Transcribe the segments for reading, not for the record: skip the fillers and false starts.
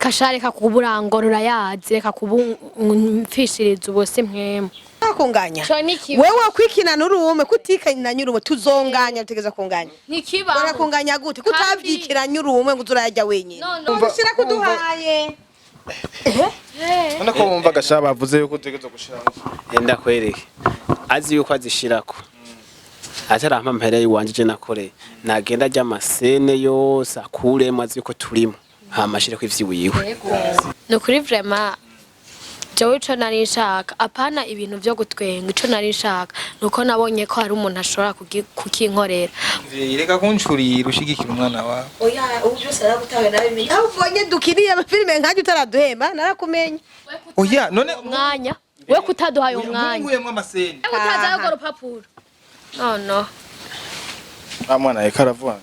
reka shareka kuburangorora yazi reka kubumfishiriza ubose mwemu akunganya wewe kwikina nurume kutikanya nyurume tuzonganya utegeza kunganya nikibaho bora kunganya gute kutavyikira nyurume ngo uzurajya wenyine ushira kuduhaye None ko wumva gasha bavuze yuko utegeza gushiramo enda kwereke azi yuko azishirako atarampa mpere yiwanje nakore nagenda ajya amasene yose akuremo azi yuko turimo hamashire ko ivyiwiwe no kuri vraiment jewe ico nari nshaka apana ibintu byo gutwenga ico nari nshaka nuko nabonye ko hari umuntu ashobora kukinkorera reka kunshurira ushigikira umwana wawe oya ubu byose naragutawe nabimenye aho ubonye dukiriye amafilime nkajye utaraduhemba narakumenye oya none umwanya we kutaduhaye umwanya nkuyemo amasene utaza go rupapuro no amwana yekaravuga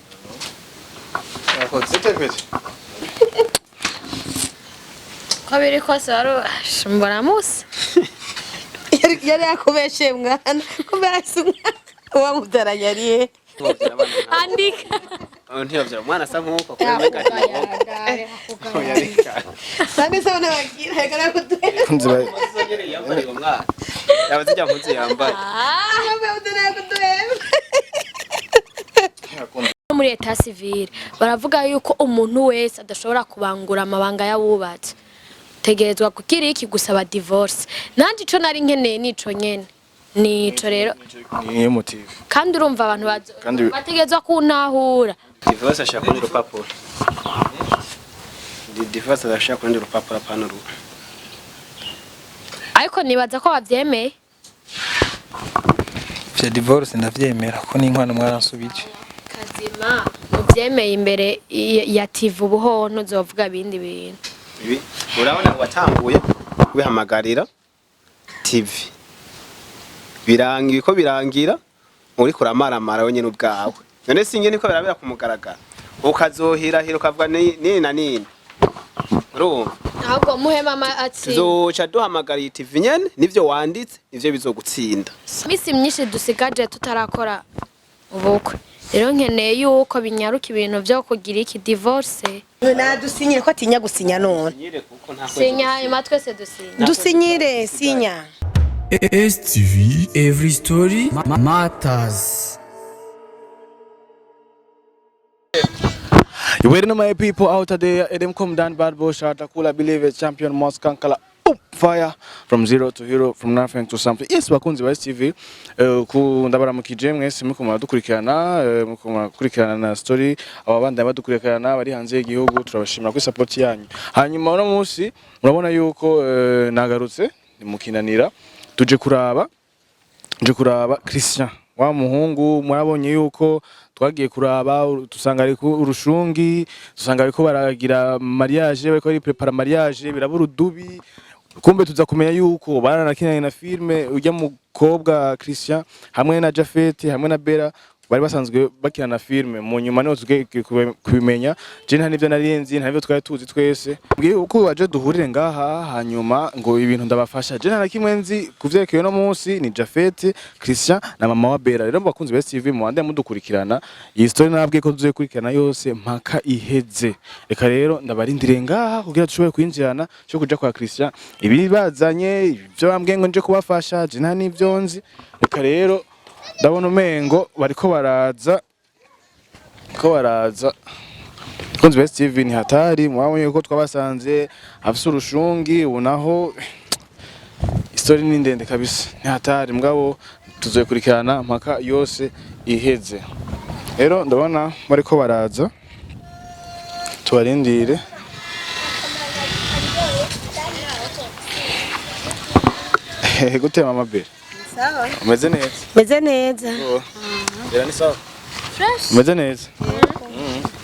yakoze tepete kabiri kose waro mbona musi yari yakubeshe mwana kubera wa mudaranya ari andika ntiyavyara umwana asa nkuko sande sabona bagira hegara kuduhe kunziba yambaye umwana yabazijya mpunzi yambaye muri eta civile baravuga yuko umuntu wese adashobora kubangura amabanga y'abubatse tegerezwa kugira iki gusaba divorce nandi ico nari nkeneye nico nyene nico rero ni motive kandi urumva abantu bategezwa kuntahura divorce ashaka kundi rupapuro divorce ashaka kundi rupapuro apana ru ariko nibaza ko bavyemeye vya divorce ndavyemera ko n'inkwano mwarasubije kazima uvyemeye imbere ya TV ubuho ntuzovuga bindi bintu ibi urabona watanguye kubihamagarira TV birangira ko birangira uri kuramaramara wenyene ubwawe none singe niko birabera kumugaragara ukazohirahira ukavuga nini na nini urumva ahubwo muhe mama ati tuzoca duhamagariye TV nyene nivyo wanditse nivyo bizogutsinda misi myinshi dusigaje tutarakora ubukwe rero nkeneye yuko binyaruka ibintu byo kugira iki divorce dusinyire ko atinya gusinya none sinya hanyuma twese dusinyire sinya STV every story matters. You waiting on my people out there, them come down bad boy shot, cool, I believe it, champion must kankala fire from zero to hero, from nothing to something. Yes, bakunzi ba STV, ndabaramukije mwese muko muradukurikirana na story ababanda badukurikirana bari hanze y'igihugu turabashimira ku support yanyu. Hanyuma uno munsi murabona yuko nagarutse mukinanira tuje kuraba Christian wa muhungu murabonye yuko twagiye kuraba tusanga ari ku urushungi tusanga ariko baragira mariage bariko ari prepare mariage birabura udubi kumbe tuza kumenya yuko baranakinanye na filme ujya mukobwa Christian hamwe na Jafet hamwe na Bella bari basanzwe bakina na filme mu nyuma no tugiye kubimenya je nta nivyo narinzi nta nivyo twari tuzi twese bwiye uko waje duhurire ngaha hanyuma ngo ibintu ndabafasha je nta kimwe nzi kuvyerekeye no munsi ni Jafet Christian na mama wa Bella rero bakunzi ba STV mu wande mudukurikirana iyi story nabwiye ko tuzoye kurikirana yose mpaka iheze reka rero ndabarindire ngaha kugira dushobore kwinjirana cyo kuja kwa Christian ibi bazanye ibyo bambwiye ngo nje kubafasha je nta nivyo nzi reka rero ndabona umengo bariko baraza kunzi ba STV ni hatari mwabonye ko twabasanze afise urushungi unaho story ni ndende kabisa ni hatari mugabo tuzoye kurikirana mpaka yose iheze rero ndabona bariko baraza tubarindire gute mama Bella sawa umeze neza meze neza Bella ni sawa fresh umeze neza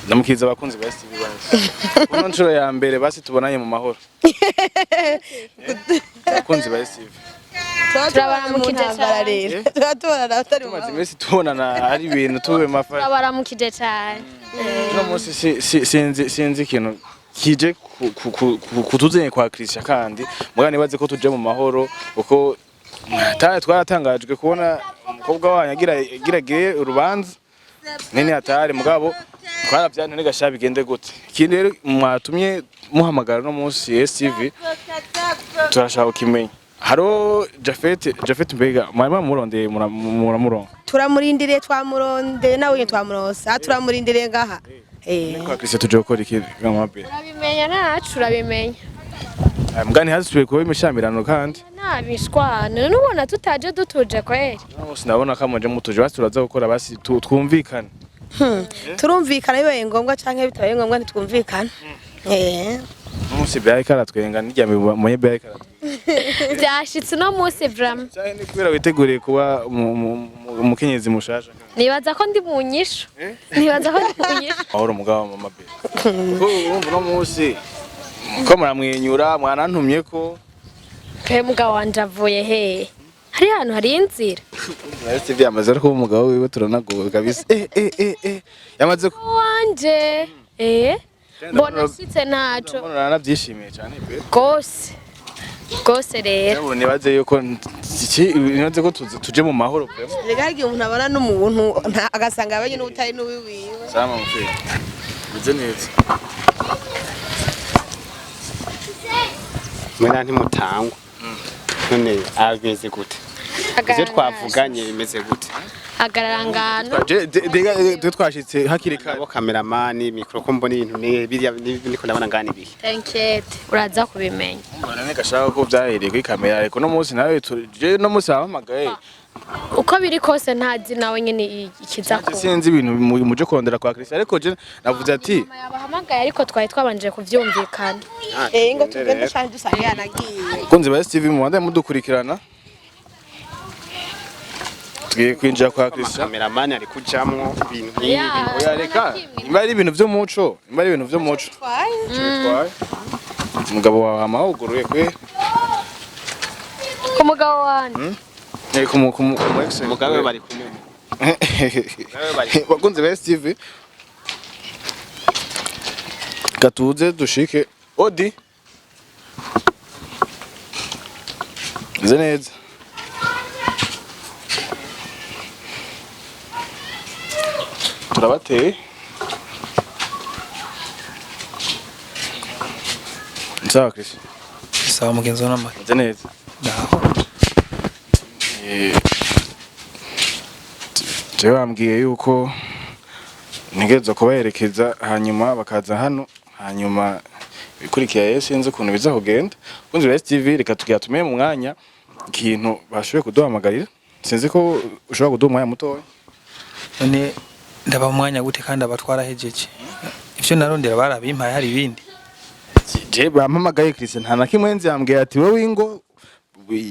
namukiza abakunzi ba STV banje uno nshuro ya mbere basi tubonanye mu mahoro abakunzi ba STV turabaramukije cyane turatubona atari mu tumaze imisi tubonana hari ibintu tube mafara turabaramukije cyane no munsi sinzi ikintu kije kutuzanye kwa Christian kandi mugani baze ko tuje mu mahoro uko twaratangajwe kubona umukobwa wanyu agira urubanza nini hatari mugabo twaravyane ne gasha bigende gute ikindi rero mwatumye muhamagara no munsi STV turashaka kimenya haro Jafet mbega mwari murondeye muramuronka turamurindiriye twamurondeye nawe twamurosa turamurindiriye ngaha kwa Kristo tuje gukora iki ngamabe urabimenya nacu urabimenya mugani hasi kuba imishamirano kandi nabishwana nubona tutaje dutuje kweri sinabona kamoje mutuje basi turaza gukora basi twumvikana turumvikana bibaye ngombwa canke bitabaye ngombwa ntitwumvikana Musi byaye karatwenga nijyame mu byaye karatwenga byashitse no munsi vraiment cyane ni kubera witeguriye kuba umukenyezi mushasha nibaza ko ndi mu nyisho ahora umugabo mama be urumva no munsi ko muramwenyura mwanantumye ko pe mugabo wanje avuye he hari hano hari inzira Ese byamaze ko umugabo wiwe turanagowe kabisa yamaze ko wanje mbona sitse naco mbona nabyishimiye cyane pe gose rero nibaze yuko nibaze ko tuje mu mahoro pe rega igihe umuntu abana n'umuntu agasanga abanye n'ubutari n'uwiwiwe sama mfe bize neza mwena ntimutangwa none abimeze gute ivyo twavuganye bimeze gute agararangano twe twashitse hakiri kare abo kameramani mikro ko mbona ibintu biriya niko ndabona ngani bihe tankete uraza kubimenya mbona ne gashaka ko byahereye kuri kamera ariko no munsi nawe tuje no munsi ahamagaye uko biri kose ntazi nawe nyene ikiza ko sinzi ibintu muje kondera kwa Kristo ariko je navuze ati yabahamagaye ariko twari twabanje kuvyumvikana ngo tugende cyane dusanga yanagiye kunze ba STV mu Rwanda mudukurikirana tugiye kwinjira kwa Kristo kameramani ari kujamwo ibintu nk'ibi oya reka imba ari ibintu vy'umuco twaye umugabo wawe amahuguruye kwe umugabo wanje umugabo bari kumwe bakunze ba STV gatuze dushike odi neza turabateye sawa Chris sawa mugenzi w'amaka nze neza naho jewe bambwiye yuko ntegerezwa kubaherekeza hanyuma bakaza hano hanyuma bikurikiye sinzi ukuntu biza kugenda kunzi ba STV reka tugiye tumenye mu mwanya ikintu bashoboye kuduhamagarira sinzi ko ushobora kuduha umwanya mutoya none ndaba umwanya gute kandi abatwarahejeje ivyo narondera barabimpaye hari ibindi je bampamagaye Christian nta nakimwe nzi yambwiye ati wowe ingo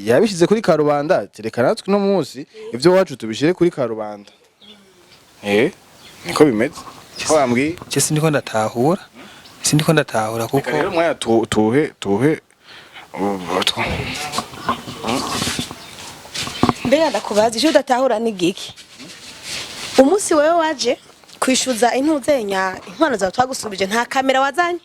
yabishize kuri karubanda tereka natwe no munsi ivyo wacu tubishire kuri karubanda niko bimeze ko bambwiye je sindiko ndatahura kuko rero mwaya tuhe mbega ndakubaza icyo udatahura ni giki umunsi wewe waje kwishuza intuzenya inkwano zawe twagusubije nta kamera wazanye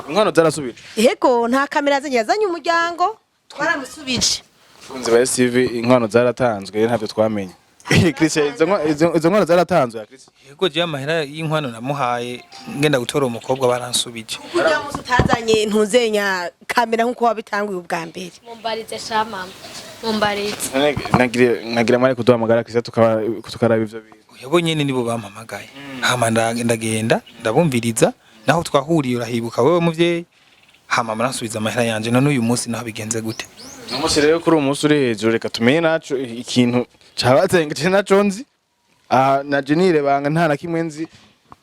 inkwano zarasubije yego nta kamera yazanye umuryango twaramusubije kunze ba STV inkwano zaratanzwe ntavyo twamenye Christian izo nkwano zaratanzwe ya Christian yego je amahera y'inkwano namuhaye ngenda gutora umukobwa baransubije kugira ngo utazanye intuzenya kamera nkuko wabitanguye ubwa mbere mumbarize shamama mumbarize nagira mare kuduhamagara Christian tukaraba ivyo bintu yego nyene nibo bampamagaye hama ndagenda ndabumviriza naho twahuriye urahibuka wewe muvyeyi hama maransubiza amahera yanje none uyu munsi naho bigenze gute umunsi rero kuri umunsi uri hejuru reka tumenye naco ikintu cabazengeje naco nzi na Jenire banga nta na kimwe nzi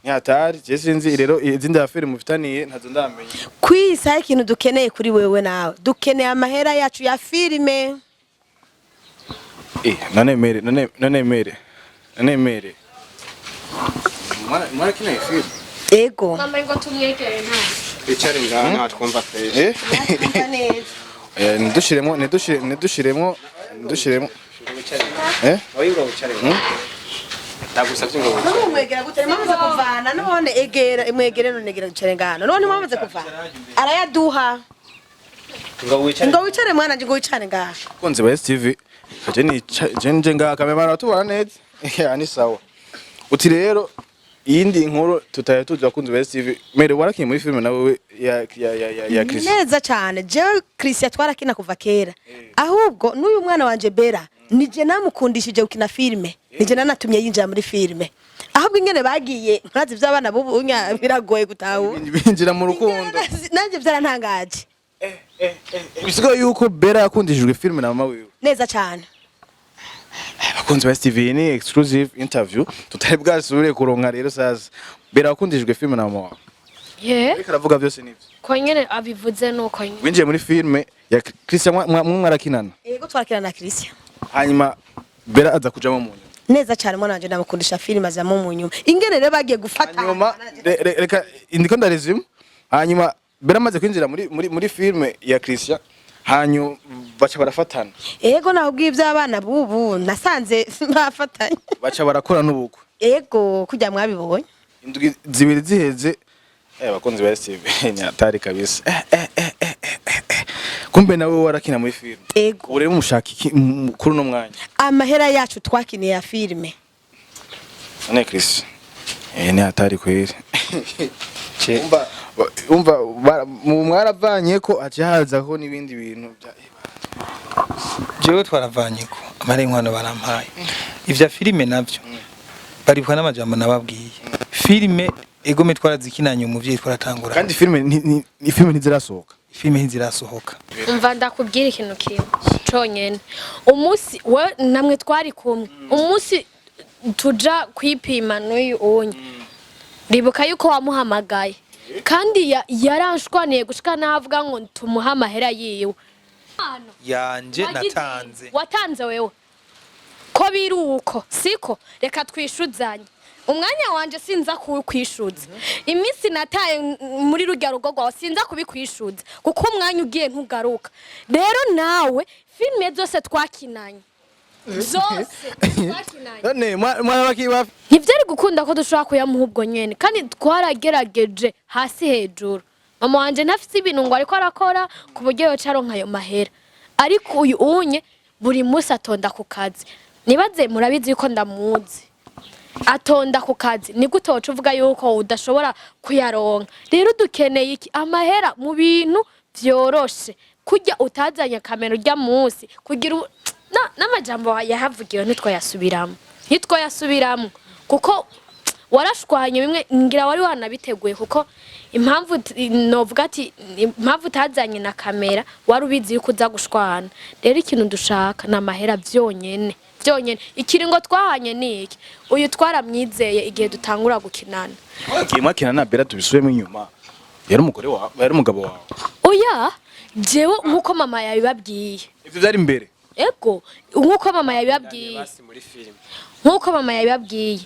nyatari je sinzi rero izindi afere mufitaniye ntazo ndamenye kwisa ikintu dukeneye kuri wewe nawe dukeneye amahera yacu ya filime none mere mwana kina filime ego mama ngo tumwekere nta icari ngana twumva pe nedushiremo wayuro wicare ndagusavye ngo none umwegera gute mwamaze kuvana none egera mwegere none egera gucare ngano none mwamaze kuvana arayaduha ngo wicare mwana nje ngo wicare ngaha kunze ba STV kaje ni nje ngaha kamera tubana neza ni sawa uti rero iyindi nkuru tutaye tuzi bakunze ba TV mere warakiye muri filme nawe ya Chris neza cyane jewe Chris twarakina kuva kera ahubwo n'uyu mwana wanje Bera nije namukundishije ukina filme nije nanatumye yinjira muri filme ahubwo ingene bagiye nkazi by'abana bubunya biragoye gutahu binjira mu rukundo nanje byarantangaje bisigaye yuko Bera yakundishijwe filme na mama wiwe neza cyane bakunze ba TV ni exclusive interview tutari bwasubire kuronka rero sasa Bera yakundishijwe filme na mama wawe ariko aravuga byose nivyo ko nyene abivuze nuko nyene winjiye muri filme ya Christian mwarakinana yego twarakina na Christian hanyuma Bera aza kujamo mu nyuma neza cyane mwana wanje namukundisha filme azamo mu nyuma ingene rero bagiye gufata hanyuma reka indiko ndarezimu hanyuma Bera amaze kwinjira muri filme ya Christian hanyuma baca barafatana yego naho bw'ivy'abana bubu nasanze bafatanye baca barakora n'ubukwe yego kujya mwabibonye indwi zibiri ziheze bakunzi ba TV ni atari kabisa kumbe nawe warakina muri filme yego urebe umushaka kuri no mwanya amahera yacu twakiniye ya filme ane Chris ni atari kweri umva mwaravanye ko acahazaho nibindi bintu jewe twaravanye ko amare inkwano barampaye ivya filme navyo baribwa n'amajambo nababwiye filme egome twarazikinanye umuvyeyi twaratangura kandi filme ni filme ntizirasohoka filme ntizirasohoka umva ndakubwira ikintu kimwe conyene umunsi we namwe twari kumwe umunsi tuja kwipima n'uyu unye ribuka yuko wamuhamagaye kandi yaranshwaniye gushika navuga ngo tumuha amahera yiwe yanje natanze watanze wewe ko biruko siko reka twishuzanye umwanya wanje sinza kwishuza iminsi nataye muri rujya rugo rwawe sinza kubikwishuza kuko umwanya ugiye ntugaruka rero nawe filme zose twakinanye zose none mwana bakiba ntivyari gukunda ko dushobora kuyamuha ubwo nyene kandi twaragerageje hasi hejuru mama wanje ntafise ibintu ngo ariko arakora ku buryo yoca aronka ayo mahera ariko uyu unye buri munsi atonda ku kazi nibaze murabizi yuko ndamuzi atonda ku kazi ni gute woca uvuga yuko udashobora kuyaronka rero dukeneye iki amahera mu bintu vyoroshe kujya utazanye kamera urya munsi kugira n'amajambo yahavugiwe ntitwayasubiramo kuko warashwanye bimwe ngira wari wanabiteguye kuko impamvu novuga ati impamvu utazanye na kamera wari ubizi yuko uza gushwana rero ikintu dushaka na mahera vyonyene ikiringo twahanye niki uyu twaramwizeye igihe dutangura gukinana mwakina na Bera tubisubemo inyuma yari umugore wawe yari umugabo wawe oya jewe nkuko mama yabibabwiye ivyo byari imbere ego nkuko mama yabibabwiye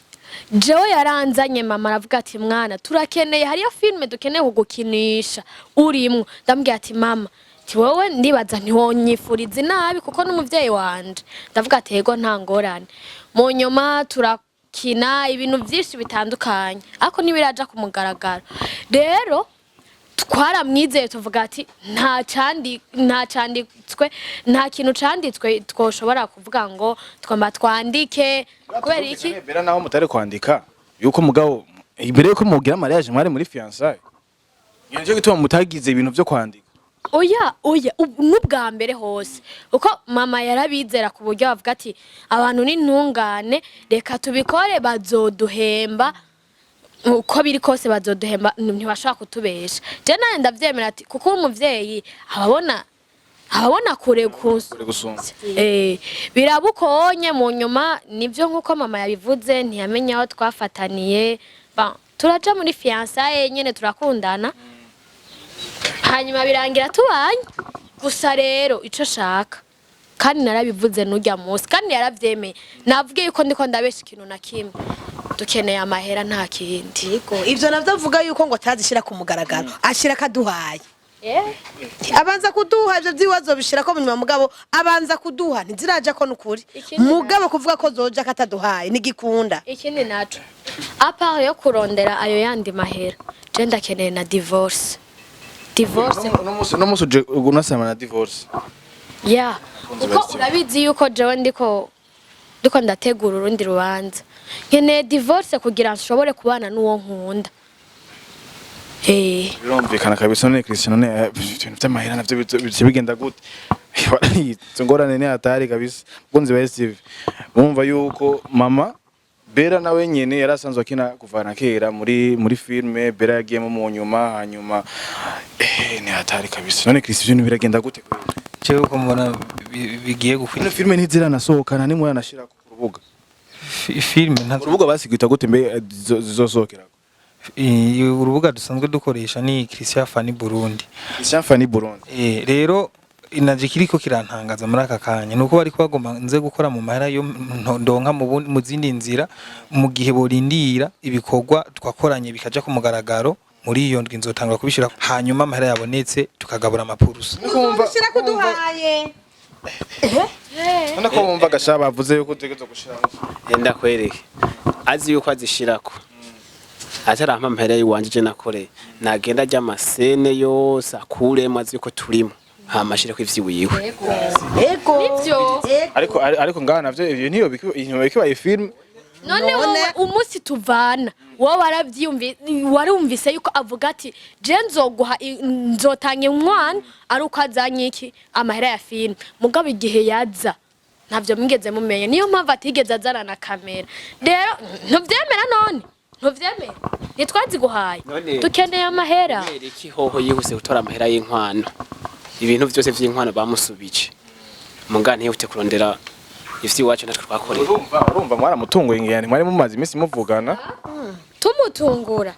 jewe yaranzanye mama aravuga ati mwana turakeneye hariyo filme dukeneye kugukinisha urimwo ndambwiye ati mama ti wowe ndibaza ntiwonyifuriza nabi kuko n'umuvyeyi wanje ndavuga ati yego nta ngorane mu nyuma turakina ibintu vyinshi bitandukanye ariko nibiraja ku mugaragaro rero twaramwizeye tuvuga ati nta kintu canditswe twoshobora kuvuga ngo twamba twandike kubera iki Bera naho mutari kwandika yuko mugabo imbere yuko mugira mariage mwari muri fiançailles nje gituma mutagize ibintu byo kwandika oya n'ubwa mbere hose uko mama yarabizera ku buryo bavuga ati abantu n'intungane reka tubikore bazoduhemba uko biri kose bazoduhemba ntibashaka kutubesha je nawe ndavyemera ati kuko umuvyeyi ababona kure gusumba birabukonye mu nyuma nivyo nkuko mama yabivuze ntiyamenya aho twafataniye turaja muri fiançailles nyene turakundana hanyuma birangira tubanye gusa rero ico shaka kandi narabivuze n'urya munsi kandi yaravyemeye navuge yuko ndiko ndabesha ikintu na kimwe dukeneye amahera nta kindi yego ivyo navyo avuga yuko ngo atazishira ku mugaragaro ashira kaduhaye abanza kuduha ivyo vyiwazo bishira ko munyuma mugabo abanza kuduha ntiziraja ko nukuri mugabo kuvuga ko zoja kataduhaye nigikunda ikindi naco apart yo kurondera ayo yandi mahera je ndakeneye na divorce no musu unasema na divorce uko urabizi yuko jewe ndiko ndiko ndategura urundi rubanza nkeneye divorce kugira nshobore kubana n'uwo nkunda. birumvikana kabisa none Christian none ibintu by'amahera navyo bigenda gute izo ngorane ni hatari kabisa bunzi ba STV bumva yuko mama Bera nawe nyene yarasanzwe akina kuvana kera muri filme Bera yagiyemo mu nyuma hanyuma ni hatari kabisa none Christian biragenda gute cyo uko mbona bigiye gukwira filme ntiziranasohokana nimwe yanashira ku rubuga filme nta urubuga basigita gute mbe zizosohokera urubuga dusanzwe dukoresha ni Christian Fani Burundi. Christian Fani Burundi. Rero inaje kiriko kirantangaza muri aka kanya nuko bari kwagoma nze gukora mu mahera yo ndonka mu zindi nzira mu gihe borindira ibikorwa twakoranye bikaja ku mugaragaro muri iyo ndwi nzotangura kubishira hanyuma amahera yabonetse tukagabura amapurusa. Kubishira kuduhaye. None ko bumva gashaba bavuze yuko utegezo gushira. Yenda kwereke. Azi yuko azishirako. Atarampa mpera yiwanje je nakore nagenda ajya amasene yose akuremo azi yuko turimo hamashire ko ivyiwiwe Nivyo. Ariko ngaha navyo ibyo niyo bikibaye film None wowe umunsi tuvana wowe warumvise yuko avuga ati je nzoguha nzotanga inkwano ari uko azanye iki amahera ya film mugabo igihe yaza ntavyo mwigeze mumenye niyo mpamvu atigeze azana na kamera rero ntuvyemera none ntuvyemera nitwazi guhaye dukeneye amahera iki hoho yihuse gutora amahera y'inkwano ibintu byose vy'inkwano bamusubije mungane yihute kurondera ivyi wacu natwe twakoreye urumva mwaramutunguye ngiyani mwari mumaze iminsi muvugana tumutungura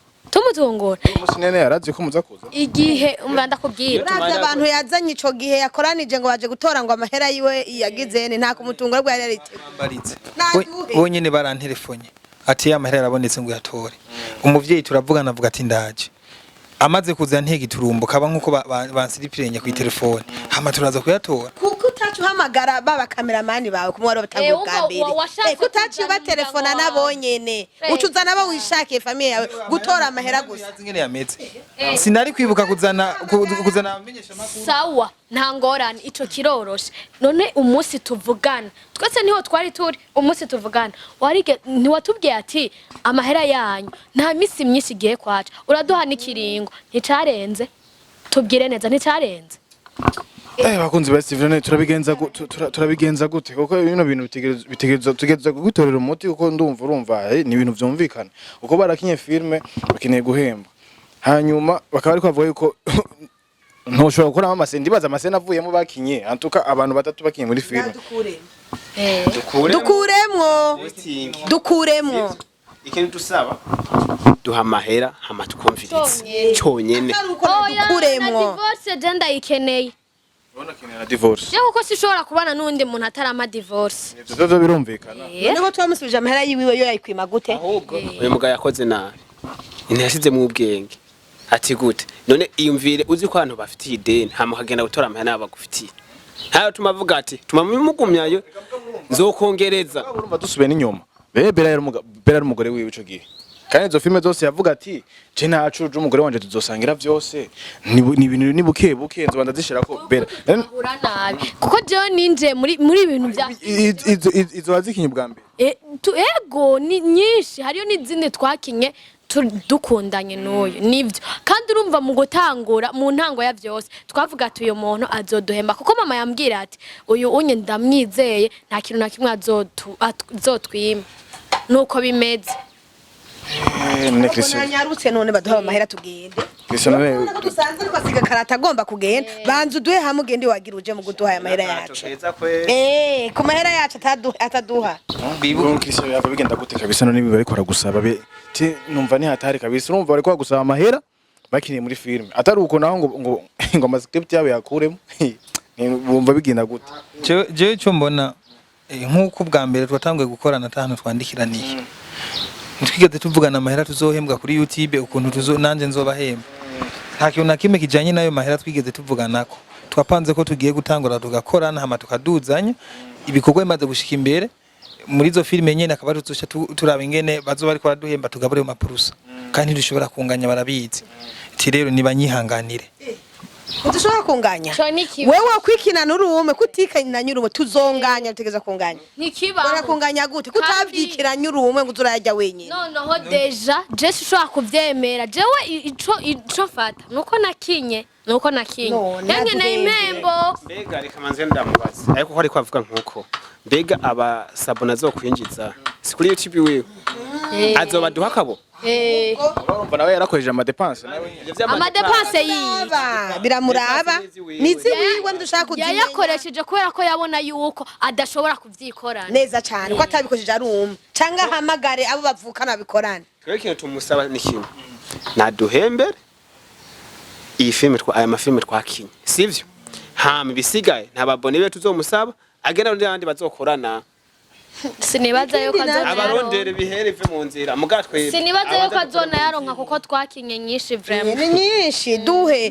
umunsi nene yarazi ko muza kuza igihe umvanda kubwira Urazi abantu yazanye ico gihe yakoranije ngo baje gutora ngo amahera yiwe yagize nta kumutungura bwa yari baritse bonyene barantelefone ati amahera yarabonetse ngo yatore umuvyeyi turavugana avuga ati ndaje amaze kuza ntege turumbo kaba nkuko bansiripirenya ku telefone hama turaza kuyatora kuko utacu hamagara baba kameramani bawe kumwaro batagugambire kutacu ba telefona nabonyene ucuzana aba wishakiye famille yawe gutora amahera gusa ngene yameze sinari kwibuka kuzana amenyesha makuru sawa nta ngorane ico kiroroshe none umunsi tuvugana twese niho twari turi umunsi tuvugana warige ntiwatubwiye ati amahera yanyu nta misi myinshi giye kwaca uraduha n'ikiringo nticarenze tubwire neza nticarenze bakunzi ba Steven turabigenza gute kuko bino bintu bitegeza gutorera umuti kuko urumva ni ibintu vyumvikana uko barakinye filme bakeneye guhemba hanyuma bakaba ari kwavuga yuko ntushobora gukora amasene ndibaza amasene avuyemo bakinye antuka abantu batatu bakinye muri filme dukuremwo ikintu dusaba duha amahera hama tukumvirize cyonyene dukuremwo divorce genda ikeneye Urabona kenera divorce je kuko sishobora kubana n'undi muntu atarama divorce ivyo birumvikana niho twamusubije amahera yiwe yo yayikwima gute uyu mugabo yakoze nabi intiyashize mu ubwenge ati gute none iyumvire uzi ko abantu bafitiye ideni hama kagenda gutora amahera n'abagufitiye hayo tumavuga ati tumamugumyayo nzokongereza urumva dusubiye n'inyuma Bera ari umugore wiwe ico gihe kandi izo filme zose yavuga ati je nacuje umugore wanje tuzosangira vyose ni ibintu ni buke nzobanda zishira ko Bera ura nabi kuko je ninje muri ibintu bya izo wazikinye bwa mbere ego ni nyinshi hariyo n'izindi twakinye dukundanye n'uyu nivyo kandi urumva mu gutangura mu ntango ya vyose twavuga ati uyu muntu azoduhemba kuko mama yambwira ati uyu unye ndamwizeye nta kintu na kimwe azotwima nuko bimeze none Christian nyarutse none baduha amahera tugende Christian none dusanze ariko asiga karata agomba kugenda banza uduhe hamwe ugende wagira uje mu guduha amahera yacu ku mahera yacu ataduha bibu Christian yava bigenda gute kabisa none biba ariko aragusaba numva ni hatari kabisa urumva bariko bagusaba amahera bakiniye muri filme atari uko naho ngo amascript yawe yakuremo bumva bigenda gute je cyo mbona nkuko bwa mbere twatanguye gukorana atanu twandikiraniye twigeze tuvugana amahera tuzohembwa kuri YouTube ukuntu nanje nzobahemba nta kintu nakime kijanye nayo mahera twigeze tuvuganako twapanze ko tugiye gutangura tugakorana hama tukaduzanya ibikorwa bimaze gushika imbere muri zo filme nyene akaba tuzoca turaba ingene bazoba ariko baraduhemba tugabure mu mapurusa kandi dushobora kunganya barabizi ati rero niba nyihanganire Ntushobora kunganya. Co ni kiba. Wewe kwikina n'urume kutikanya n'urume tuzonganya utegeza kunganya. Ntikibaho. Bora kunganya gute kutavyikira n'urume ngo uzurajya wenyine. Noneho deja Jesse ushobora kuvyemera jewe ico fata nuko nakinye No, yankeneye impembo mbega reka manze ndamubaza ariko ko ariko avuga nkuko mbega aba sabona zo kwinjiza si kuri YouTube wiwe azoba duha kabo urumva nawe yarakoresheje amadepanse amadepanse yiye biramuraba nizi wiwe ndushaka kuzimenya yayakoresheje kubera ko yabona yuko adashobora kuvyikorana neza cyane ko atabikojeje ari cyangwa hamagare abo bavukana bikorana twebwe ikintu tumusaba ni kimwe naduhembere iyi filme aya mafilme twakinye sivyo hama bisigaye ntababone be tuzomusaba agera n'abandi bazokorana sinibaza yuko azona abarondere bihereve mu nzira mugatwe sinibaza yuko azona yaronka kuko twakinye nyinshi vraiment ni nyinshi duhe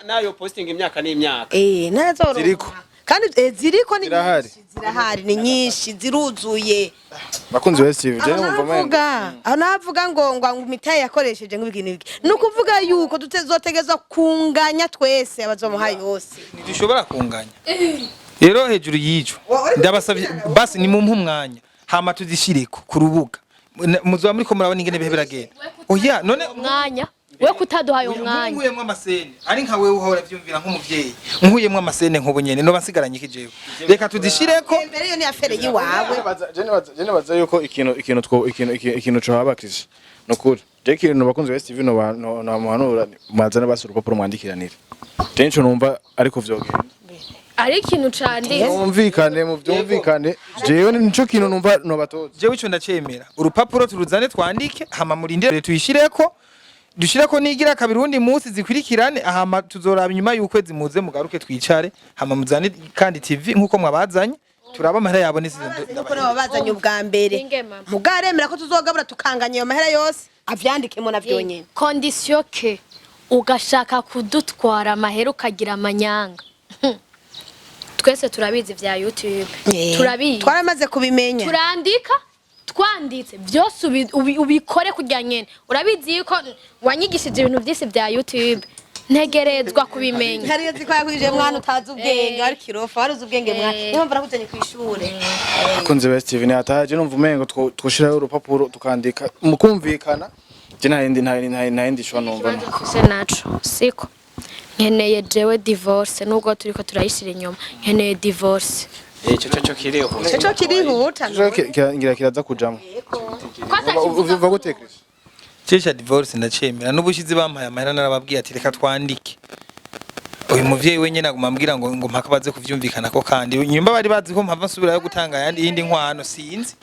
nayo posting imyaka n'imyaka nazo ziriko kandi ziriko ni zirahari zirahari ni nyinshi ziruzuye bakunzi wa Steve je numva navuga navuga ngo imitaye yakoresheje nk'ibintu nukuvuga yuko tutezotegezwa kunganya twese abazomuha yose ntidushobora kunganya rero hejuru y'ico ndabasavye basi ni mumpa umwanya hama tuzishireko ku rubuga muzoba muri ko murabona ingene bihe biragenda oya none umwanya we kutaduhaye umwanya nkuyemwe amasene ari nka wewe uhora vyumvira nk'umuvyeyi nkuyemwe amasene nk'ubunyene no bansigaranye kijewe reka tuzishireko mbere yo ni afere yiwawe je nibaza yuko ikintu cyo habakije nukuri je ikintu bakunzi wa Steve no muhanura mazana basi urupapuro mwandikiranira je nico numva ariko vyogenda ari ikintu canditse umvikane mu byumvikane jewe nico kintu numva no batoza jewe ico ndacemera urupapuro turuzane twandike hama murindire tuyishireko dushirako nigira kabiri undi munsi zikwirikirane ahama tuzoraba inyuma y'ukwezi muze mugaruke twicare hama muzane kandi TV nkuko mwabazanye turaba amahera yabo nuko nabazanye ubwa mbere mugaremera ko tuzogabura tukanganya iyo mahera yose avyandikemo navyonyene condition ke ugashaka kudutwara amahera ukagira amanyanga twese turabizi vya YouTube turabizi twaramaze kubimenya turandika twanditse byose ubikore kujya nyene urabizi yuko wanyigishije ibintu byose vya YouTube ntegerezwa kubimenya hari yazi ko yakwije mwana utazi ubwenge ari kirofa waruzi ubwenge mwana niyo mvura kuzanye ku ishure akunze ba Steven ataje numva umengo twoshiraho urupapuro tukandika mukumvikana je nta shwa numva se naco siko nkeneye jewe divorce nubwo turiko turayishira inyuma nkeneye divorce cyo kiriho cyo kirihuta ngira kiraza kujamo uva gutekereza Cesha divorce ndacemera n'ubushizi bampaye amahera narababwiye ati reka twandike uyu muvyeyi wenyene agumambwira ngo mpaka baze kuvyumvikana ko kandi nyumba bari bazi ko mpava nsubira yo gutanga yindi nkwano sinzi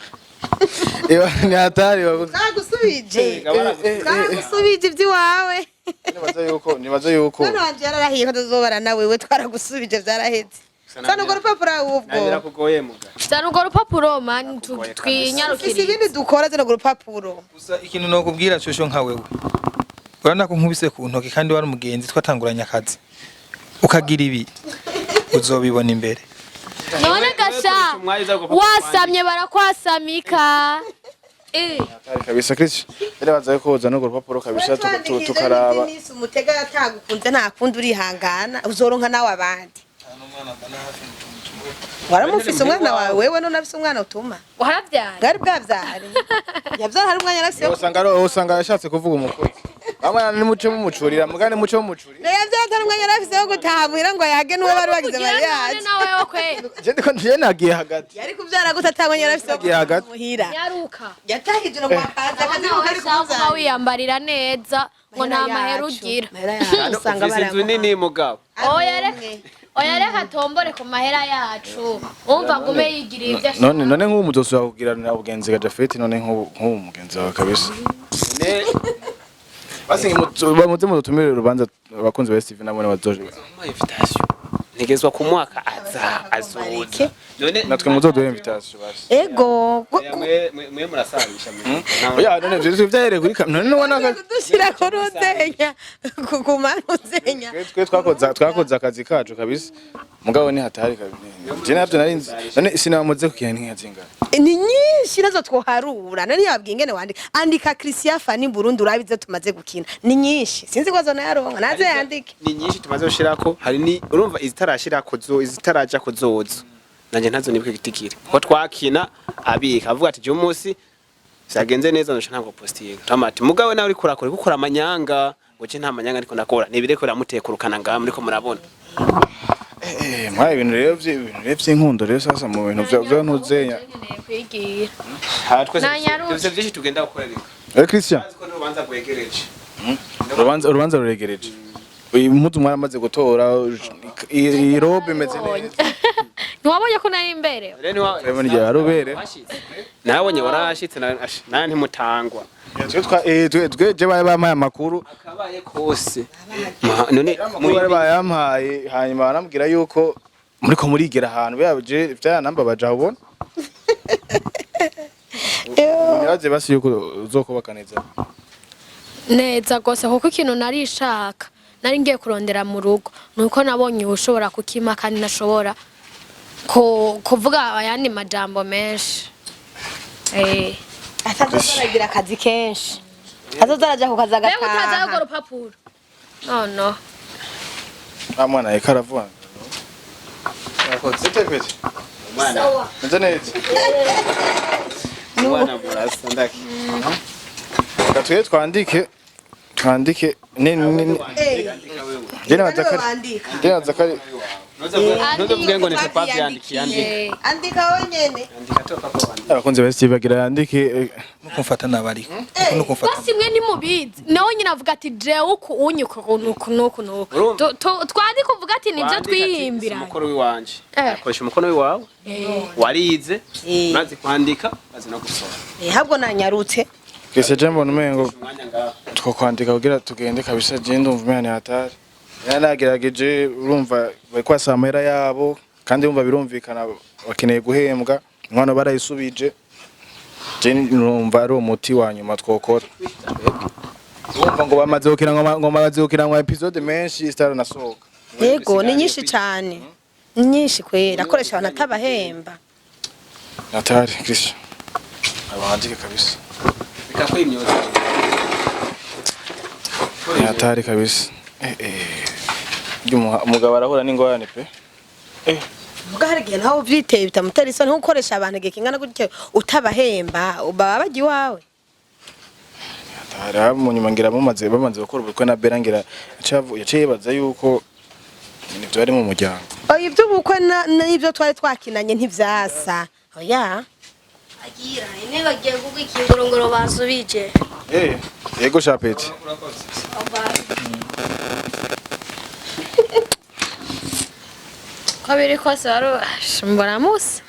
ni hatari bagusubije iby'iwawe nibaza yuko none wanje yararahiye ko tuzobara nawe we twaragusubije vyaraheze sana ugo rupapuro ahubwo birakugoye muga sana ugo rupapuro man twinyarukire ibindi dukora zino ugo rupapuro gusa ikintu no kubwira cyo nka wewe urana ko nkubise ku ntoki kandi wari umugenzi twatanguranya akazi ukagira ibi uzobibona imbere none gasha wasamye barakwasamika kabisa Chris rero bazaye koza no rupapuro kabisa tukaraba umutega yatagukunze nta kundi urihangana uzoronka nawe abandi waramufise umwana wawe wewe none afise umwana utuma waravyara ngari bwavyare yavyara hari umwanya nafise usanga yashatse kuvuga umukozi bamwana ni muce mumucurira mugane muce mumucurira yavyara hari umwanya nafise wo gutahamira ngo yage nuwe bari bagize mariage nawe kwe je ndiko ndiye nagiye hagati yari kuvyara gutatanganya nafise nagiye hagati muhira yaruka yatahije no kwakaza akazi ko kari kuza wiyambarira neza ngo nta mahera ugira usanga barago nini mugabo oya reka tombore ku mahera yacu umva ngume yigiriye ibyo none nk'ubu muzoso yakugirana ubugenzi ga Jafeti none nk'ubu mugenzi wawe kabisa basi muze mutumire urubanza abakunzi ba Steve nabone bazoje invitation ntegezwa ku mwaka azoza none natwe muzoduhe invitation basi ego mwe murasabisha oya none vyo vyahere kuri none nubona dushira ko ruzenya ku manuzenya twe twakoze akazi kacu kabisa mugabo ni hatari kabisa je navyo narinzi none sinamuze kukiha n'inkazinga ni nyinshi nazo twoharura none yabwiye ingene andika Christian Fani Burundi urabize tumaze gukina ni nyinshi sinzi ko zona yaronka naze yandike ni nyinshi tumaze gushirako hari ni urumva izitarashirako izitaraja kuzoza nanje ntazo nibuke gitikire ko twakina abika avuga ati je umunsi vyagenze neza nosha ntabwo postiye tamati mugawe nawe uri kurakora gukora amanyanga ngoce nta manyanga ariko ndakora nibireko ramutekurukana ngam ariko murabona mwaye ibintu rero vy'inkundo rero sasa mu bintu vyo ntuzenya kwigira ha twese ivyo vyinshi tugenda gukorera Christian ko rubanza gwegereje urubanza ruregereje uyu mutu mwaramaze gutora irobe imeze neza ntiwabonye ko nari imbere rero ni yarubere nabonye warashitse na ntimutangwa twe je bampaye amakuru akabaye kose none muri bayampaye hanyuma baramubwira yuko muriko murigera ahantu byaje byanamba baja ubona yaje basi yuko uzokubaka neza gose kuko ikintu narishaka nari ngiye kurondera mu rugo nuko nabonye ushobora kukima kandi nashobora kuvuga ayandi majambo menshi atazaragira akazi kenshi azozaraja ku kazi agataha rero utaza yuko rupapuro no amwana yekaravuga yakoze tepete mwana nzanetse mwana burasa ndaki katuye twandike jena zakari ntuvuge ngo ntipapi yandike andika wenyene andika toka ko wandika abakunzi ba Steve bagira yandike nukumfata nabariko nukumfata basi mwe ntimubizi nawe nyine avuga ati jewe uku unyuka nuku twari kuvuga ati nibyo twihimbira umukoro wiwanje akoresha umukono wiwawe warize urazi kwandika azi no gusoma habwo nanyarutse kese jambo numengo umwanya ngaho two kwandika kugira tugende kabisa je ndumva umwana hatari yanagerageje urumva bari kwasa amahera yabo kandi urumva birumvikana bakeneye guhembwa inkwano barayisubije je urumva ari umuti wa nyuma twokora urumva ngo bamaze gukina ngo episode menshi star nasohoka yego ni nyinshi cyane nyinshi kwera akoresha abantu atabahemba hatari Christian abandike kabisa bikakwe imyozo hatari kabisa umugabo arahura n'ingorane pe muga hari igihe naho uvyiteye bitamutera isoni nkukoresha abantu igihe kingana gutyo utabahemba baba bagiye iwawe hatari mu nyuma ngira bamaze gukora ubukwe na Bera ngira yaciye baza yuko nivyo ari mu muryango ivy'ubukwe n'ivyo twari twakinanye ntivyasa oya agira ine bagiye kuvuga ikingorongoro basubije yego shapeti kabiri kose mbona musa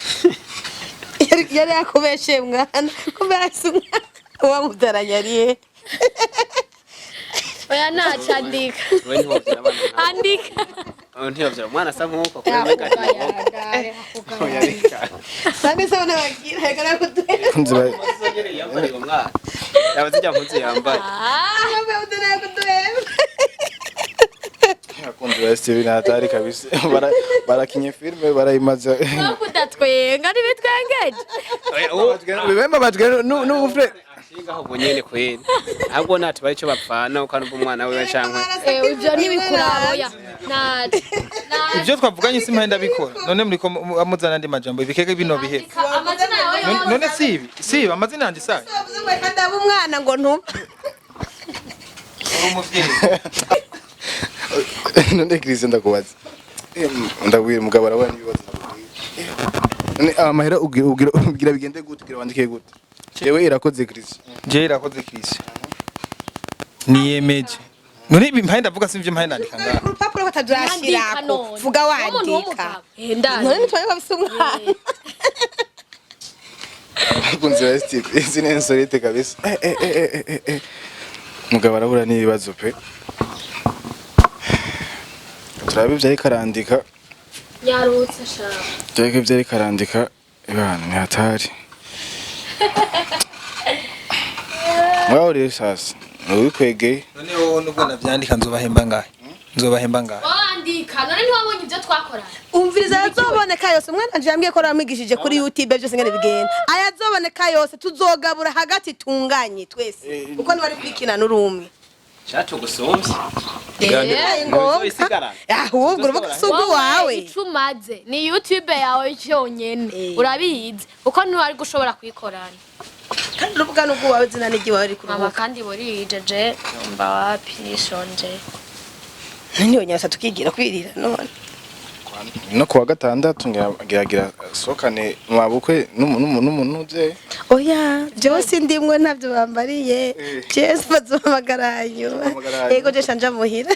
yari yakubeshe mwana kubera umwana wamudaranya ariye oya naca andika andika ntiyovyara umwana asa nkuko kuri mega sande se bona bagira hegara kuduhe kunzi ba zonyere yambariye umwana yabazijya mpuzi yambaye yambaye udana kuduhe akunzi ba Steve hatari kabisa barakinye filme barayimaza kudatwenga nibitwengeje bibemba batwe n'ubufre ngaho bonyene kwene ahubwo nati bari cyo bapfana ukanumva umwana we cankwe ivyo nibikuraboya nati ivyo twavuganye si mpenda bikora none muri ko amuzana ndi majambo ibikeke bino bihe amazina yawe none sibi amazina yandi sai kandi abo umwana ngo ntuma umuvyeyi none Christian ndakubaza ndabwira umugabo arabana ibibazo none amahera ugira bigende gute ugira wandike gute jewe irakoze Christian je irakoze Chris niyemeje none ibi mpenda vuga simvye mpenda ndika ngaho urupapuro batazashirako vuga wandika none nitwaye ko bisa umwana kunzi ba Steve izi nensorete kabisa umugabo arabura n'ibibazo pe turabivye ariko arandika Nyarutse sha. Jeke vyari karandika ibana ni hatari. Ngaho rero sasa wikwegeye none wowe nubwo navyandika nzobahemba ngahe nzobahemba ngahe Wandika none ntiwabonye ibyo twakorana. umviriza azoboneka yose mwana anje yambwiye ko ramwigishije kuri YouTube byose ngene bigenda ayazoboneka yose tuzogabura hagati tunganye twese uko ni bari kwikina n'urumwe Chato gusombye. ngo ahubwo urubuga sugu wawe Icumaze ni YouTube yawe cyonyene. Urabizi uko ntiwari gushobora kwikorana. kandi urubuga n'ubwo wawe zina n'igi wawe ku Mama rubuga kandi burijeje mba wapi nishonje. niyo nyasa tukigira kwirira none no kuwa gatandatu ngira sokane mabukwe n'umuntu oya byose ndimwe ntabyo bambariye Jesu bazomagaranyo yego je shanja muhira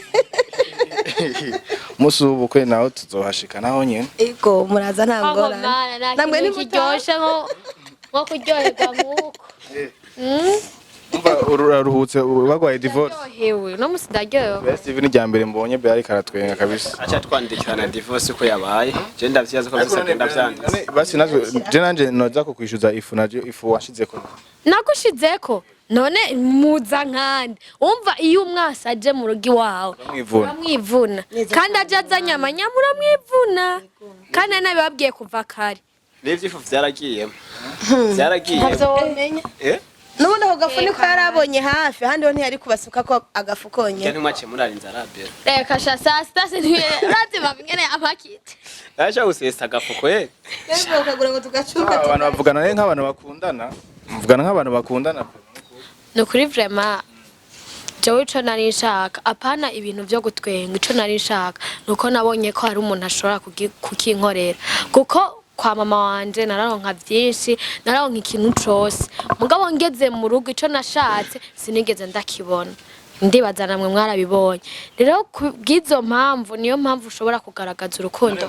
musubukwe naho tuzohashika naho nyene ego muraza ntangora Namwe ntimuryoshe nko kuryoherwa nk'uko. umva uraruhutse bagwaye divorce Hewe no musindaryohewe. best even rya mbere mbonye byari karatwenga kabisa Acha twandikirana divorce uko yabaye. Je ndavyiyaza ko bizagenda vyanditse. basi nazo je nanje noza ko kwishuza ifu washizeko Nagushizeko none muza nkande umva iyo umwasa aje mu rugi wawe uramwivuna kandi aje azanye amanyamura mwivuna kandi nabibabwiye kuva kare. N'ivyifu vyaragiye. Vyaragiye. ntavyo womenya nubundi ako gafu niko yarabonye hafi handi ho ntiyari kubasuka ko agafu konye Cyane mwace murarinza arabera. Reka sha sasa uratima ngene amakite. Acha usesa gafuko ye. rero ukagura ngo tugacuka abantu bavugana rero nk'abantu bakundana mvugana nk'abantu bakundana Ni ukuri vraiment jewe ico nari nshaka apana ibintu vyo gutwenga ico nari nshaka nuko nabonye ko hari umuntu ashobora kukinkorera kuko kwa mama wanje nararonka vyinshi nararonka ikintu cose mugabo ngeze mu rugo ico nashatse sinigeze ndakibona ndibaza namwe mwarabibonye rero kubwizo mpamvu niyo mpamvu ushobora kugaragaza urukundo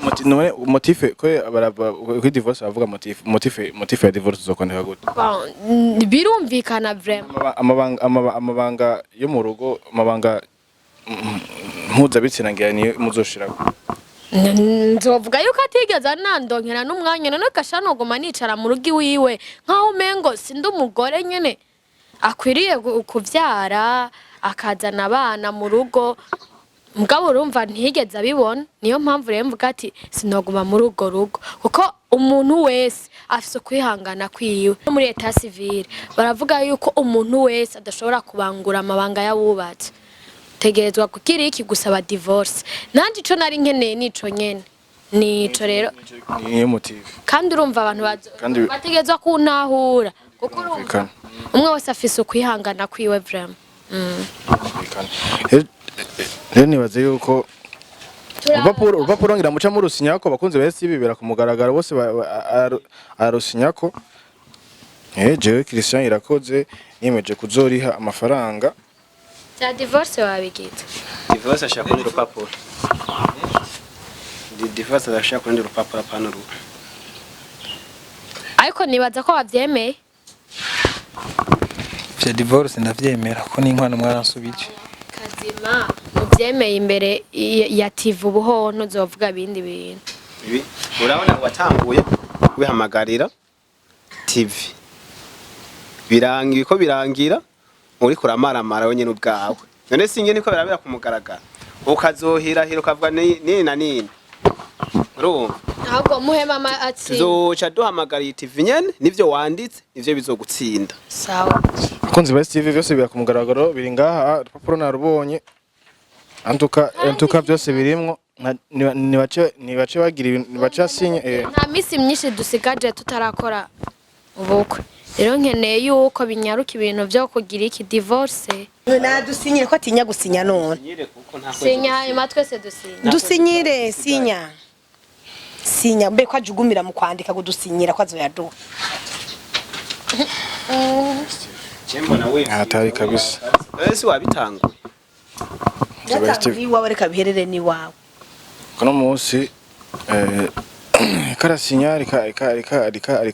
motive ko kuri divorce bavuga motive ya divorce uzokwandika gute birumvikana vraiment amabanga yo mu rugo amabanga mpuzabitsina ngira niyo muzoshirako nzovuga yuko atigeze anandonkera n'umwanya none gashanogoma nicara mu rugi wiwe nkaho umengo sindi umugore nyene akwiriye kuvyara akazana abana mu rugo mugabo urumva ntigeze abibona niyo mpamvu rero mvuga ati sinoguma muri urwo rugo kuko umuntu wese afise kwihangana kwiwe muri eta civile baravuga yuko umuntu wese adashobora kubangura amabanga y'abubatse tegerezwa kugira iki gusaba divorce nandi ico nari nkeneye nico nyene nico rero niyo motive kandi urumva abantu bategerezwa kuntahura kuko urumva umwe wese afise kwihangana kwiwe vraiment rero nibaze yuko urupapuro ngira muca murusinyako bakunze bese bibera ku mugaragaro bose arusinyako jewe Christian irakoze niyemeje kuzoriha amafaranga ya divorce wabigita Divorce ashaka kundi rupapuro. Divorce ashaka kundi rupapuro apana ru. ariko nibaza ko wavyemeye vya divorce ndavyemera ko n'inkwano mwaransubije kazima uvyemeye imbere ya TV ubuho ntuzovuga bindi bintu Ibi urabona watanguye kubihamagarira TV. Birangira ko birangira uri kuramaramara wenyene ubwawe. None singe niko birabera ku mugaragaro. Ukazohirahira ukavuga ni na nini. Urumva? ahubwo muhe mama ati Tuzoca duhamagariye TV nyene nivyo wanditse nivyo bizogutsinda. sawa bakunze bese TV byose bira ku mugaragaro biri ngaha urupapuro narubonye antuka byose birimwo nibace bagira ibintu nibace asinye nta misi myinshi dusigaje tutarakora ubukwe rero nkeneye yuko binyaruka ibintu vyo kugira iki divorce nadusinyire ko atinya gusinya none sinya hanyuma twese dusinya dusinyire sinya mbe ko ajugumira mu kwandika kudusinyira ko azoyaduha Chembona wewe. hatari kabisa Ese wabitanguye. yatangiye iwawe reka biherere ni wawe kono munsi karasinya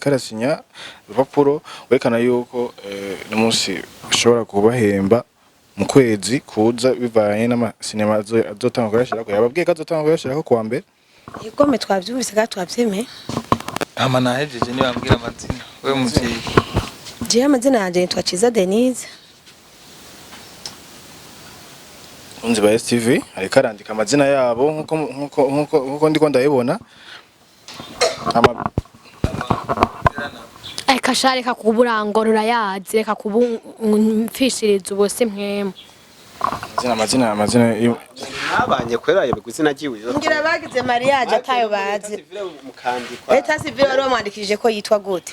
karasinya urupapuro werekana yuko n'umunsi ushobora kubahemba mu kwezi kuza bivanye n'amasinema azotanga kuyashirako yababwiye ko azotanga kuyashirako kuwa mbere igome twavyumvise ga twavyemeye ama nahejeje ni bambwira amazina we muvyeyi je amazina yanje nitwa Ciza Denise unzi ba STV ariko arandika amazina yabo nkuko ndiko ndabibona Kasha reka kuburangorora yazi reka kubumfishiriza ubose mwemu amazina nabanye kwera yebe kuzina giwe ngira bagize mariage atayo bazi Eta civil wari wamwandikije ko yitwa gute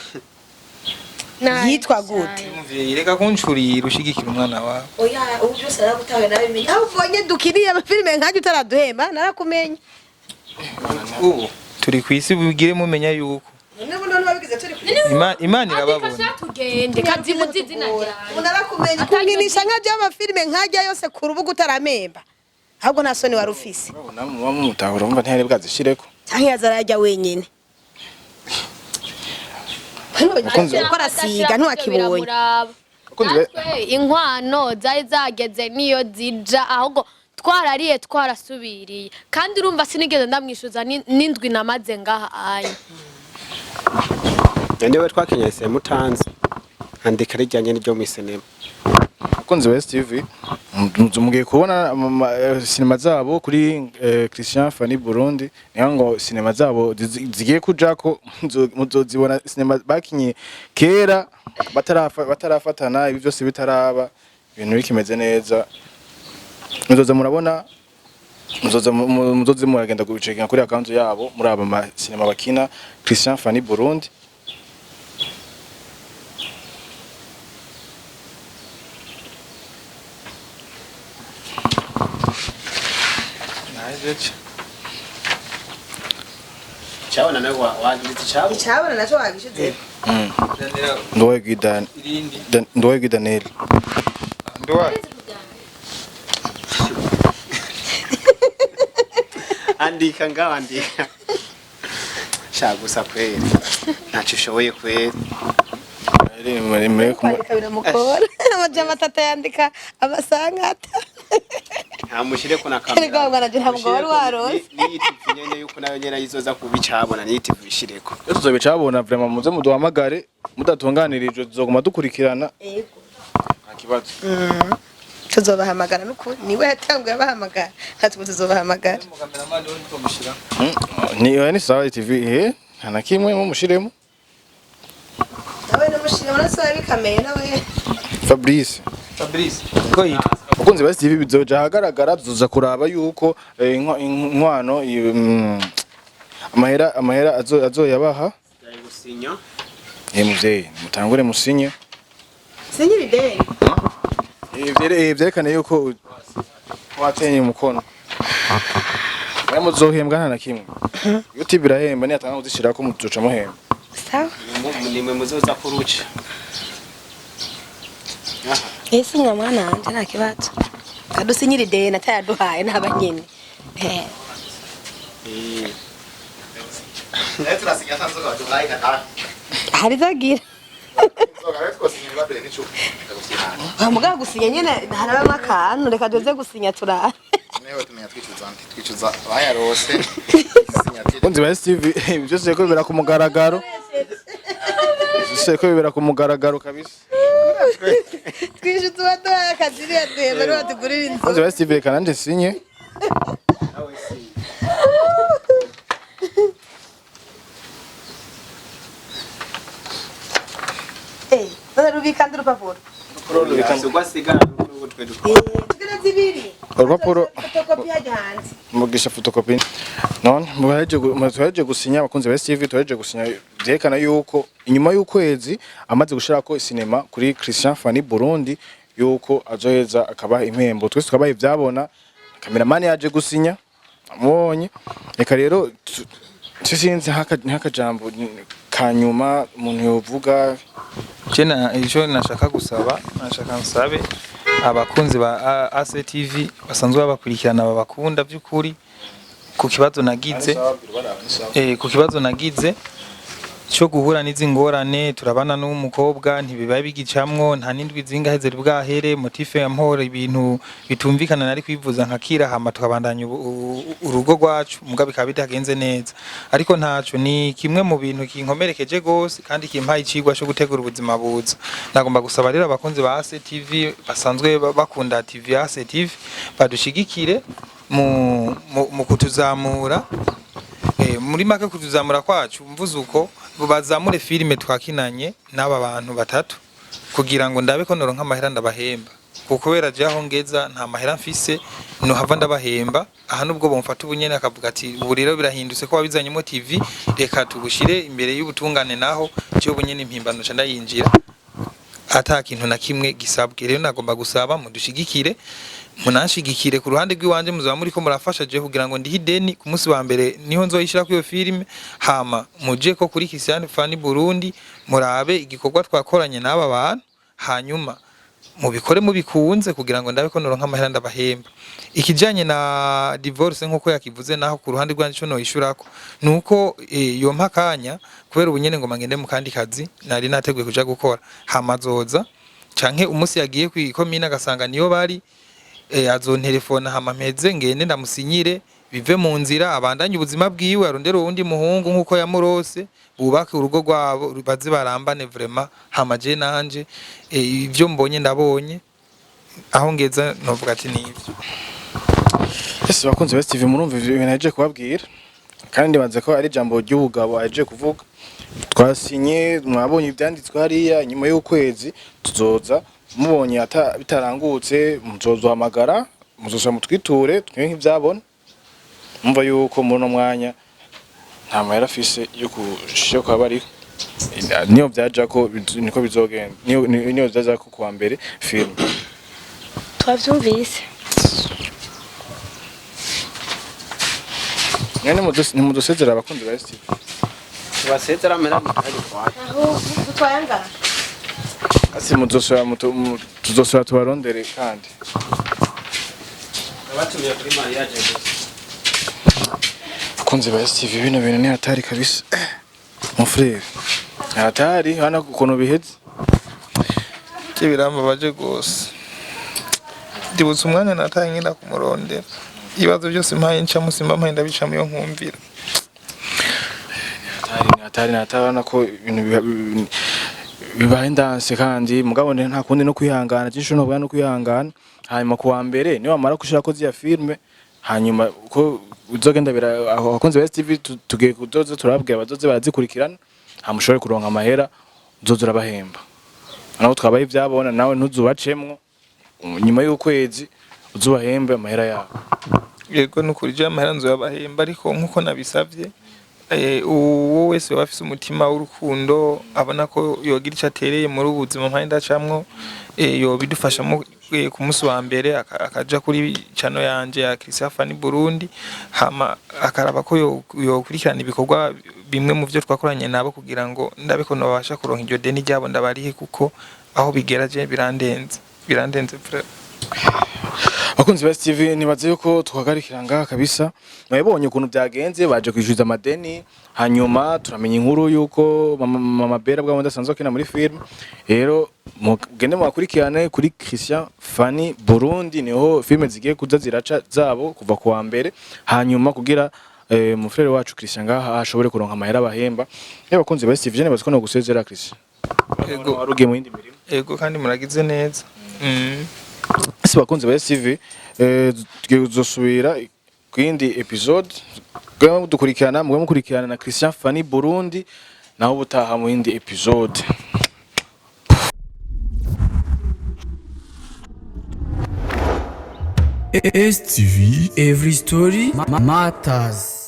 yitwa gute muvyeyi reka kuncurira ushigikira umwana wawe oya ubu byose naragutawe nabimenye aho ubonye dukiriye amafilime nkajye utaraduhemba narakumenye turi kwisi bugire mumenya yuko Imana irababona Kasha tugende kazimuzi zina ryawe unarakumenye kunginisha nkajye amafilime nkajya yose ku rubuga utaramemba ahubwo nta soni wari ufise muba mumutahura umva ntihari bwazishireko cyangwa yazarajya wenyine ukora siga ntiwakibonye inkwano zari zageze niyo zija ahubwo twarariye twarasubiriye kandi urumva sinigeze ndamwishuza n'indwi namaze ngaha anya ndewe twakenyese mutanze andika rijyanye n'ibyo mu sinema abakunzi ba STV mugiye kubona sinema zabo kuri Christian Fanny Burundi niyo ngo sinema zabo zigiye kujako muzozibona sinema bakinye kera batarafatana ibi byose bitaraba ibintu bikimeze neza muzoza murabona muzoze muragenda gucekinga kuri account yabo muri aba sinema bakina Christian Fanny Burundi cyabona nawe wagize cyabo cyabona naco wagishize Ndoye Daniel andika ngawandika shagusa kweli ntacyo ushoboye kweli biramukora amajama tata yandika abasangata ntamushire ko na kamera erega nganaje ntabwo wari warose niyitivu nyene yuko nayo nyene yizoza kubicabona niyitivu ishireko iyo tuzobicabona vraiment muze muduhamagare mudatunganirijwe tuzoguma dukurikirana yego akibazo tuzobahamagara n'ukuri niwe yatanguye abahamagara natwe tuzobahamagara ni sawa TV hana kimwe mu mushiremo nawe n'umushire murasaba bikameye nawe Fabrice ko yitwa abakunzi ba STV bizoja hagaragara tuzoza kuraba yuko inkwano amahera azoyabaha gusinya muvyeyi mutangure musinye sinye bideni vyerekane yuko watenye umukono mwe muzohembwa nta na kimwe YouTube irahemba ni atanga uzishirako muzoca muhemba sawa nimwe muzoza kuruca ese mwana wanje nta kibazo kadusinyira ideni atayaduhaye n'abanyene hari zagira muga gusinya nyene harabamo akantu reka duze gusinya turara twicuza bayarose Kunzi ba STV byose ko bibera ku mugaragaro byose ko bibera ku mugaragaro kabisa twishu tubadoya akaziri yaduhemba rero tugurira inzu Kunzi ba STV reka nanje sinye rubikanda urupapuro tugera zibiri urupapuro fotokopi hajya hanze mugisha fotokopi none muheje gusinya abakunzi ba STV tuheje gusinya byerekana yuko inyuma y'ukwezi amaze gushirako sinema kuri Christian Fanny Burundi yuko azoheza akaba impembo twese tukabaye byabona cameraman yaje gusinya amubonye reka rero sinzi haka jambo kanyuma umuntu yovuga Jena ijo nashaka gusaba nashaka nsabe abakunzi ba ACTV basanzwe babakurikirana babakunda by'ukuri ku kibazo nagize cyo guhura n'izingorane turabana n'umukobwa ntibibaye bigicamwo nta nindwi zingahe ziri bwahere motife yampora ibintu bitumvikana nari kwivuza nkakira hama tukabandanya urugo rwacu mugabe bikaba bitagenze neza ariko ntaco ni kimwe mu bintu kinkomerekeje gose kandi kimpaye icigwa cyo gutegura ubuzima buza nagomba gusaba rero abakunzi ba ACTV basanzwe bakunda TV ACTV badushigikire mu kutuzamura muri make kutuzamura kwacu mvuze uko bazamure filime twakinanye n'aba bantu batatu kugira ngo ndabe ko noronka amahera ndabahemba kuko wera je aho ngeza nta mahera mfise no hava ndabahemba aha nubwo bomfata ubunyene akavuga ati ubu rero birahindutse ko wabizanyemo TV reka tugushire imbere y'ubutungane naho cyo bunyene impimbano ca ndayinjira ata kintu na kimwe gisabwe rero nagomba gusaba mudushigikire munashigikire ku ruhande rw'iwanje muzaba muri ko murafasha je kugira ngo ndihe ideni ku munsi wa mbere niho nzoyishira ku iyo filime hama muje ko kuri Christian Fani Burundi murabe igikorwa twakoranye n'aba bantu hanyuma mubikore mubikunze kugira ngo ndabe ko noronka amahera ndabahemba ikijanye na divorce nkuko yakivuze naho ku ruhande rwanje cyo noyishurako nuko yo mpakanya kubera ubunyene ngo mangende mu kandi kazi nari nateguye kuja gukora hamazoza canke umunsi yagiye ku ikomine agasanga niyo bari azontelefona hama mpeze ngende ndamusinyire bive mu nzira abandanye ubuzima bwiwe arondera uwundi muhungu nkuko yamurose bubake urugo rwabo baze barambane vraiment hama je nanje ivyo mbonye ndabonye aho ngeza novuga ati nivyo ese bakunze Best TV murumva ibintu naje kubabwira kandi banze ko ari jambo ry'ubugabo aje kuvuga twasinye mwabonye ibyanditswe hariya nyuma y'ukwezi tuzoza mubonye bitarangutse muzohamagara muzosha mutwiture twe nk'ivyabona mumva yuko muri no mwanya nta mahera afise yo kushyo kwa bari niyo byaja ko niko bizogenda niyo byaja ko kuwa mbere film twavyumvise nyene mudusezera abakunzi ba STV tubasezera amera mutari kwa aho twayanga asi tuzosora tubarondere kandi abatumiye kuri mariage bakunzi ba STV bino bintu ni hatari kabisa mon frère hatari hana kukono biheze birambabaje gose ndibutse umwanya nataye ngenda kumurondera ibibazo byose mpaye nca musimba mpaye ndabicamo yo nkumvira hatari natabana ko ibintu bibaye ndanse kandi mugabo nta kundi no kwihangana cyinshi no bwa no kwihangana hanyuma kuwa mbere niyo amara kushira ko ziya filme hanyuma uko uzogenda bira abakunzi ba STV tugiye kuzoza turabwira abazoze barazikurikirana hamushobore kuronka amahera uzozura bahemba naho twabaye ivyabona nawe ntuzubacemwo nyuma y'ukwezi uzubahembe amahera yabo yego nukuri je amahera nzobahemba ariko nkuko nabisavye uwo wese bafise umutima w'urukundo abona ko yogira ico atereye muri ubuzima mpaye ndacamwo yo bidufasha ku munsi wa mbere akaja kuri channel yanje ya Christian Fani Burundi hama akaraba ko yokurikirana ibikorwa bimwe mu byo twakoranye nabo kugira ngo ndabe ko nabasha kuronka iryo deni ryabo ndabarihe kuko aho bigeraje birandenze frère bakunzi ba STV nibaze yuko twagarikira ngaha kabisa mwebonye ukuntu byagenze baje kwishyuza amadeni hanyuma turamenya inkuru yuko mama Bera bwa ndasanzwe kina muri film rero mugende mwakurikirane kuri Christian Fani Burundi niho filme zigiye kuza ziraca zabo kuva kuwa mbere hanyuma kugira mu frere wacu Christian ngaha ashobore kuronka amahera bahemba bakunzi ba STV nibaze ko no gusezera Christian yego warugiye mu yindi mirimo yego kandi muragize neza si bakunzi ba STV tugiye kuzosubira ku yindi episode dukurikirana mukurikirana na Christian Fani Burundi naho butaha mu yindi episode STV, every story matters.